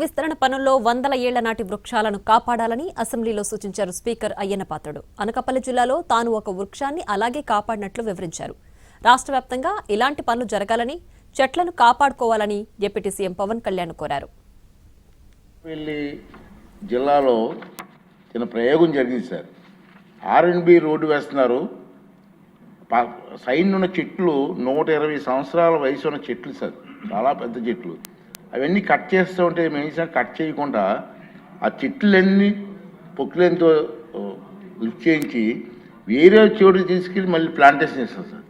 విస్తరణ పనుల్లో వందల ఏళ్ల నాటి వృక్షాలను కాపాడాలని అసెంబ్లీలో సూచించారు స్పీకర్ అయ్యన్న పాత్రుడు. అనకాపల్లి జిల్లాలో తాను ఒక వృక్షాన్ని అలాగే కాపాడినట్లు వివరించారు. రాష్ట్ర వ్యాప్తంగా ఇలాంటి పనులు జరగాలని, చెట్లను కాపాడుకోవాలని డిప్యూటీ సీఎం పవన్ కళ్యాణ్ కోరారు. జిల్లాలో చిన్న ప్రయోగం జరిగింది సార్. ఆర్ఎండ్బి రోడ్డు వేస్తున్నారు. సైడ్ ఉన్న చెట్లు 120 సంవత్సరాల వయసు ఉన్న చెట్లు సార్, చాలా పెద్ద చెట్లు. అవన్నీ కట్ చేస్తూ ఉంటే మెయిన్ కట్ చేయకుండా ఆ చెట్లన్నీ పొక్కులతో లిఫ్ట్ చేయించి వేరే చోటుకి తీసుకెళ్ళి మళ్ళీ ప్లాంటేషన్ చేస్తారు సార్.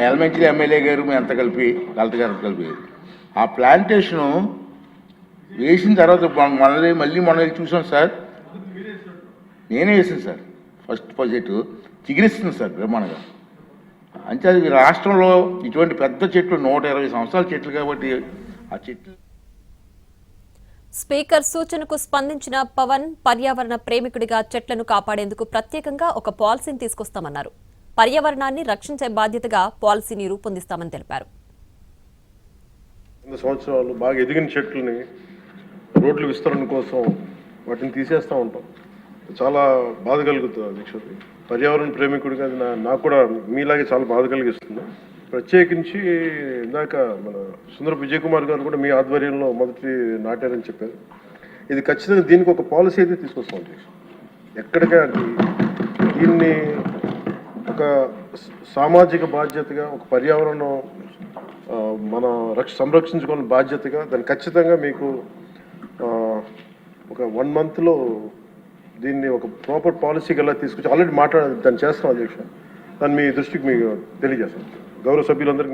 ఎలిమెంటరీ ఎమ్మెల్యే గారు మేము అంతా కలిపి కలెక్టర్ గారు కలిపి ఆ ప్లాంటేషను వేసిన తర్వాత మళ్ళీ చూసాం సార్. నేనే వేసాను సార్. ఫస్ట్ ప్రాజెక్టు చిగురిస్తుంది సార్ బ్రహ్మాండంగా. అంటే అది రాష్ట్రంలో ఇటువంటి పెద్ద చెట్లు 120 సంవత్సరాల చెట్లు కాబట్టి ఆ చెట్లు. స్పీకర్ సూచనకు స్పందించిన పవన్ పర్యావరణ ప్రేమికుడిగా చెట్లను కాపాడేందుకు ప్రత్యేకంగా ఒక పాలసీని తీసుకొస్తామన్నారు. పర్యావరణాన్ని రక్షించే బాధ్యతగా పాలసీని రూపొందిస్తామని తెలిపారు. సంవత్సరాలు బాగా ఎదిగిన చెట్లని రోడ్ల విస్తరణ కోసం వాటిని తీసేస్తూ ఉంటాం. చాలా బాధ కలుగుతుంది అధ్యక్షుడి. పర్యావరణ ప్రేమికుడిగా నాకు కూడా మీలాగే చాలా బాధ కలిగిస్తుంది. ప్రత్యేకించి ఇందాక మన సుందరపు విజయ్ కుమార్ గారు కూడా మీ ఆధ్వర్యంలో మొదటి నాటారని చెప్పారు. ఇది ఖచ్చితంగా దీనికి ఒక పాలసీ అయితే తీసుకొస్తాం అధ్యక్షుడు. ఎక్కడికే దీన్ని ఒక సామాజిక బాధ్యతగా, ఒక పర్యావరణం మన సంరక్షించుకోవాలని బాధ్యతగా దాన్ని ఖచ్చితంగా మీకు ఒక 1 monthలో దీన్ని ఒక ప్రాపర్ పాలసీకి ఎలా తీసుకొచ్చి ఆల్రెడీ దాన్ని చేస్తాం అధ్యక్ష. దాన్ని మీ దృష్టికి మీకు తెలియజేస్తాం. గౌరవ సభ్యులందరికీ